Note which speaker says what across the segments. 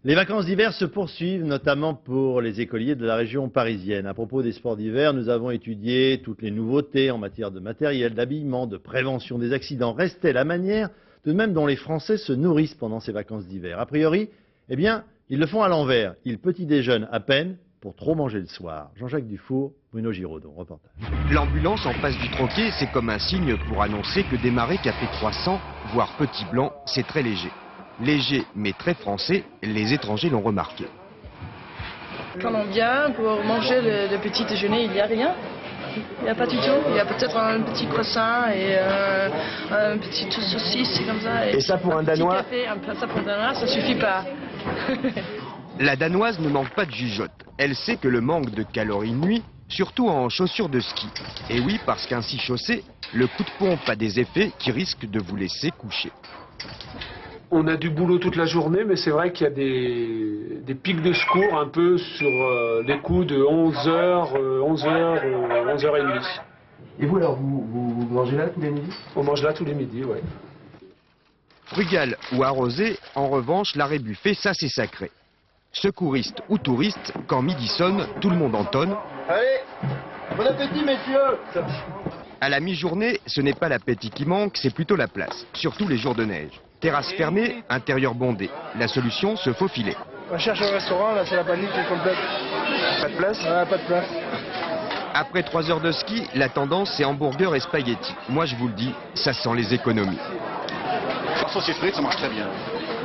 Speaker 1: Les vacances d'hiver se poursuivent, notamment pour les écoliers de la région parisienne. À propos des sports d'hiver, nous avons étudié toutes les nouveautés en matière de matériel, d'habillement, de prévention des accidents. Restait la manière tout de même dont les Français se nourrissent pendant ces vacances d'hiver. A priori, eh bien, ils le font à l'envers. Ils petit-déjeunent à peine pour trop manger le soir. Jean-Jacques Dufour, Bruno Giraudon, reportage.
Speaker 2: L'ambulance en face du troquet, c'est comme un signe pour annoncer que démarrer café croissant, voire petit blanc, c'est très léger. Léger mais très français, les étrangers l'ont remarqué.
Speaker 3: Quand on vient pour manger le petit déjeuner, il n'y a rien. Il n'y a pas du tout. Il y a peut-être un petit croissant et un petit saucisse, c'est comme ça.
Speaker 2: Et ça pour un Danois
Speaker 3: café, ça pour un Danois, ça suffit pas.
Speaker 2: La Danoise ne manque pas de jugeote. Elle sait que le manque de calories nuit, surtout en chaussures de ski. Et oui, parce qu'ainsi chaussé, le coup de pompe a des effets qui risquent de vous laisser coucher.
Speaker 4: On a du boulot toute la journée, mais c'est vrai qu'il y a des pics de secours un peu sur les coups de 11h, 11h30.
Speaker 5: Et vous alors, vous mangez là tous les midis?
Speaker 4: On mange là tous les midis, oui.
Speaker 2: Frugal ou arrosé, en revanche, l'arrêt buffet, ça c'est sacré. Secouriste ou touriste, quand midi sonne, tout le monde entonne.
Speaker 5: Allez, bon appétit messieurs!
Speaker 2: À la mi-journée, ce n'est pas l'appétit qui manque, c'est plutôt la place, surtout les jours de neige. Terrasse fermée, intérieur bondé. La solution, se faufiler.
Speaker 5: On cherche un restaurant, là c'est la panique complète.
Speaker 2: Pas de place?
Speaker 5: Ouais, pas de place.
Speaker 2: Après 3 heures de ski, la tendance c'est hamburger et spaghetti. Moi je vous le dis, ça sent les économies.
Speaker 6: Saucisse frite, ça marche très bien.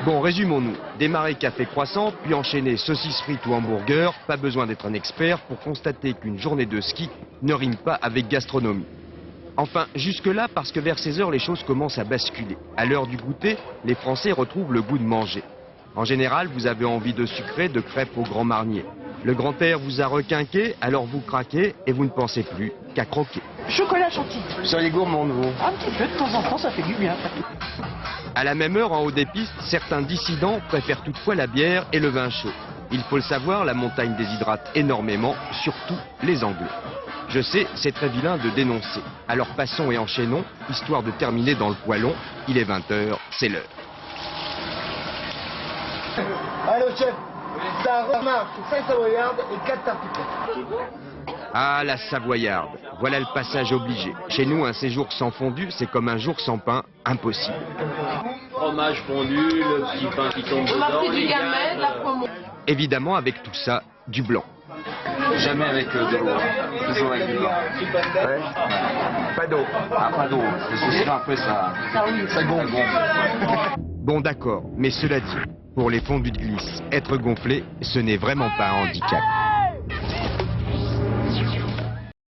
Speaker 2: Bon, résumons-nous. Démarrer café croissant, puis enchaîner saucisse frite ou hamburger. Pas besoin d'être un expert pour constater qu'une journée de ski ne rime pas avec gastronomie. Enfin, jusque-là, parce que vers 16 heures, les choses commencent à basculer. À l'heure du goûter, les Français retrouvent le goût de manger. En général, vous avez envie de sucré, de crêpes au Grand Marnier. Le grand air vous a requinqué, alors vous craquez et vous ne pensez plus qu'à croquer.
Speaker 7: Chocolat chantilly.
Speaker 2: Vous seriez gourmand, vous?
Speaker 7: Un petit peu, de temps en temps, ça fait du bien.
Speaker 2: À la même heure, en haut des pistes, certains dissidents préfèrent toutefois la bière et le vin chaud. Il faut le savoir, la montagne déshydrate énormément, surtout les Anglais. Je sais, c'est très vilain de dénoncer. Alors passons et enchaînons, histoire de terminer dans le poêlon. Il est 20h, c'est l'heure.
Speaker 5: Allô chef, t'as un remarque, 5 savoyardes et 4 tartiflettes.
Speaker 2: Ah, la savoyarde. Voilà le passage obligé. Chez nous, un séjour sans fondue, c'est comme un jour sans pain, impossible.
Speaker 6: Fromage fondu, le petit pain qui tombe dedans.
Speaker 7: On a pris du gamay, de la promo.
Speaker 2: Évidemment, avec tout ça, du blanc.
Speaker 6: Jamais avec de l'eau, toujours avec du blanc.
Speaker 2: Ouais. Pas d'eau.
Speaker 6: Ah, pas d'eau, parce que sinon après ça gonfle.
Speaker 2: Bon, d'accord, mais cela dit, pour les fondus de glisse, être gonflé, ce n'est vraiment pas un handicap.